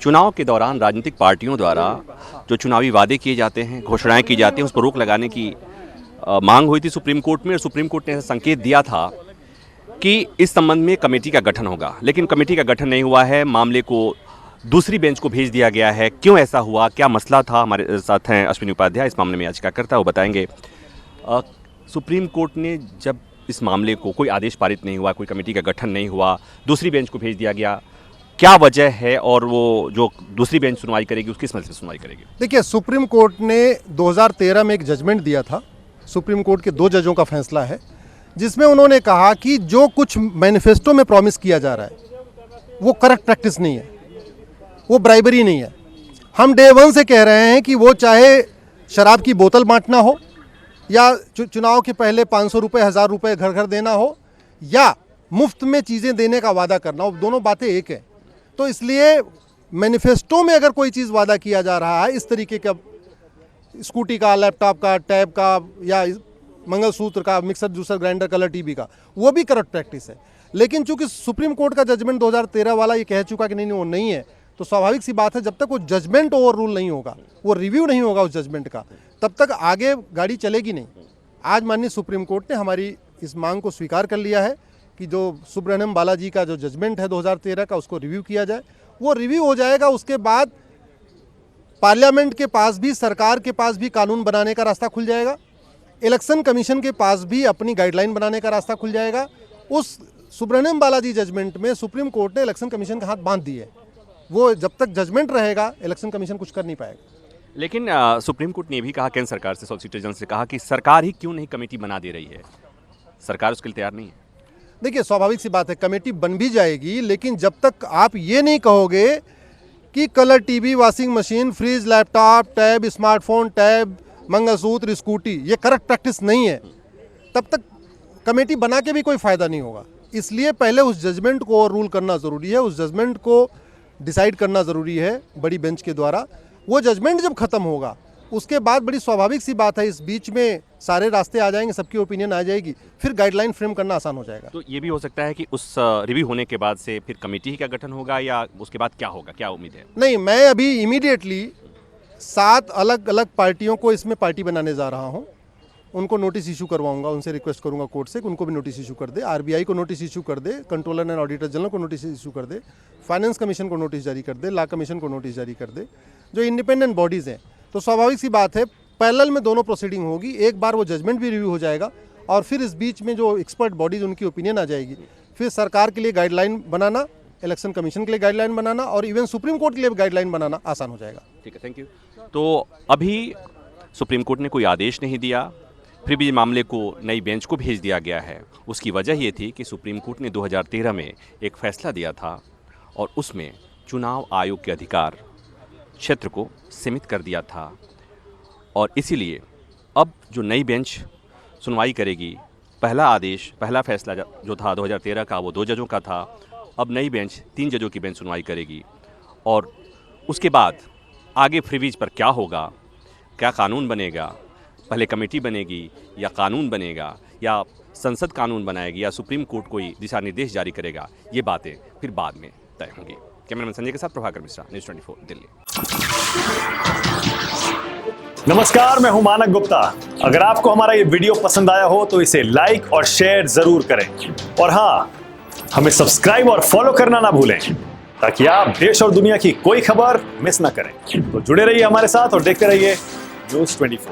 चुनाव के दौरान राजनीतिक पार्टियों द्वारा जो चुनावी वादे किए जाते हैं, घोषणाएं की जाती हैं, उस पर रोक लगाने की मांग हुई थी सुप्रीम कोर्ट में, और सुप्रीम कोर्ट ने ऐसा संकेत दिया था कि इस संबंध में कमेटी का गठन होगा। लेकिन कमेटी का गठन नहीं हुआ है, मामले को दूसरी बेंच को भेज दिया गया है। क्यों ऐसा हुआ, क्या मसला था? हमारे साथ हैं अश्विनी उपाध्याय, इस मामले में याचिकाकर्ता, वो बताएंगे। सुप्रीम कोर्ट ने जब इस मामले को, कोई आदेश पारित नहीं हुआ, कोई कमेटी का गठन नहीं हुआ, दूसरी बेंच को भेज दिया गया, क्या वजह है? और वो जो दूसरी बेंच सुनवाई करेगी उसकी किस मसले से सुनवाई करेगी? देखिए, सुप्रीम कोर्ट ने 2013 में एक जजमेंट दिया था। सुप्रीम कोर्ट के 2 जजों का फैसला है, जिसमें उन्होंने कहा कि जो कुछ मैनिफेस्टो में प्रॉमिस किया जा रहा है वो करेक्ट प्रैक्टिस नहीं है, वो ब्राइबरी नहीं है। हम डे 1 से कह रहे हैं कि वो चाहे शराब की बोतल बांटना हो, या चुनाव के पहले 500 रुपये 1000 रुपये घर घर देना हो, या मुफ्त में चीज़ें देने का वादा करना हो, दोनों बातें एक है। तो इसलिए मैनिफेस्टो में अगर कोई चीज़ वादा किया जा रहा है, इस तरीके का स्कूटी का, लैपटॉप का, टैब का, या मंगलसूत्र का, mixer juicer grinder, colour TV का, वो भी करेक्ट प्रैक्टिस है। लेकिन चूंकि सुप्रीम कोर्ट का जजमेंट 2013 वाला ये कह चुका कि नहीं वो नहीं है, तो स्वाभाविक सी बात है, जब तक वो जजमेंट ओवर रूल नहीं होगा, वो रिव्यू नहीं होगा उस जजमेंट का, तब तक आगे गाड़ी चलेगी नहीं। आज माननीय सुप्रीम कोर्ट ने हमारी इस मांग को स्वीकार कर लिया है कि जो सुब्रह्मण्यम बालाजी का जो जजमेंट है 2013 का, उसको रिव्यू किया जाए। वो रिव्यू हो जाएगा, उसके बाद पार्लियामेंट के पास भी, सरकार के पास भी कानून बनाने का रास्ता खुल जाएगा। इलेक्शन कमीशन के पास भी अपनी गाइडलाइन बनाने का रास्ता खुल जाएगा। उस सुब्रह्मण्यम बालाजी जजमेंट में सुप्रीम कोर्ट ने इलेक्शन कमीशन का हाथ बांध दिए। वो जब तक जजमेंट रहेगा, इलेक्शन कमीशन कुछ कर नहीं पाएगा। लेकिन सुप्रीम कोर्ट ने भी कहा, केंद्र सरकार से, सॉलिसिटर जनरल से कहा कि सरकार ही क्यों नहीं कमेटी बना दे रही है, सरकार उसके लिए तैयार नहीं है। देखिए, स्वाभाविक सी बात है, कमेटी बन भी जाएगी, लेकिन जब तक आप ये नहीं कहोगे कि colour TV, washing machine, fridge, laptop, tab, smartphone, tab, mangalsutra, scooty ये करेक्ट प्रैक्टिस नहीं है, तब तक कमेटी बना के भी कोई फ़ायदा नहीं होगा। इसलिए पहले उस जजमेंट को रूल करना ज़रूरी है, उस जजमेंट को डिसाइड करना ज़रूरी है बड़ी बेंच के द्वारा। वो जजमेंट जब ख़त्म होगा, उसके बाद बड़ी स्वाभाविक सी बात है, इस बीच में सारे रास्ते आ जाएंगे, सबकी ओपिनियन आ जाएगी, फिर गाइडलाइन फ्रेम करना आसान हो जाएगा। तो ये भी हो सकता है कि उस रिव्यू होने के बाद से फिर कमेटी का गठन होगा, या उसके बाद क्या होगा, क्या उम्मीद है? नहीं, मैं अभी इमीडिएटली 7 अलग अलग पार्टियों को इसमें पार्टी बनाने जा रहा हूँ। उनको नोटिस इशू करवाऊंगा, उनसे रिक्वेस्ट करूंगा कोर्ट से कि उनको भी नोटिस इशू कर दे, आरबीआई को नोटिस इशू कर दे, कंट्रोलर एंड ऑडिटर जनरल को नोटिस इशू कर दे, फाइनेंस कमीशन को नोटिस जारी कर दे, लॉ कमीशन को नोटिस जारी कर दे, जो इंडिपेंडेंट बॉडीज़ हैं। तो स्वाभाविक सी बात है, पैरेलल में दोनों प्रोसीडिंग होगी। एक बार वो जजमेंट भी रिव्यू हो जाएगा, और फिर इस बीच में जो एक्सपर्ट बॉडीज़, उनकी ओपिनियन आ जाएगी। फिर सरकार के लिए गाइडलाइन बनाना, इलेक्शन कमीशन के लिए गाइडलाइन बनाना, और इवन सुप्रीम कोर्ट के लिए गाइडलाइन बनाना आसान हो जाएगा। ठीक है, थैंक यू। तो अभी सुप्रीम कोर्ट ने कोई आदेश नहीं दिया, फिर भी मामले को नई बेंच को भेज दिया गया है। उसकी वजह ये थी कि सुप्रीम कोर्ट ने 2013 में एक फैसला दिया था, और उसमें चुनाव आयोग के अधिकार क्षेत्र को सीमित कर दिया था, और इसीलिए अब जो नई बेंच सुनवाई करेगी, पहला आदेश, पहला फैसला जो था 2013 का, वो 2 जजों का था। अब नई बेंच 3 जजों की बेंच सुनवाई करेगी, और उसके बाद आगे फ्रीवीज पर क्या होगा, क्या कानून बनेगा, पहले कमेटी बनेगी या कानून बनेगा, या संसद कानून बनाएगी, या सुप्रीम कोर्ट कोई दिशा निर्देश जारी करेगा, ये बातें फिर बाद में तय होंगी। कैमरामैन संजय के साथ प्रभाकर मिश्रा, न्यूज़ 24 दिल्ली। नमस्कार, मैं हूं मानक गुप्ता। अगर आपको हमारा ये वीडियो पसंद आया हो तो इसे लाइक और शेयर जरूर करें, और हाँ, हमें सब्सक्राइब और फॉलो करना ना भूलें, ताकि आप देश और दुनिया की कोई खबर मिस ना करें। तो जुड़े रहिए हमारे साथ और देखते रहिए न्यूज़ 24।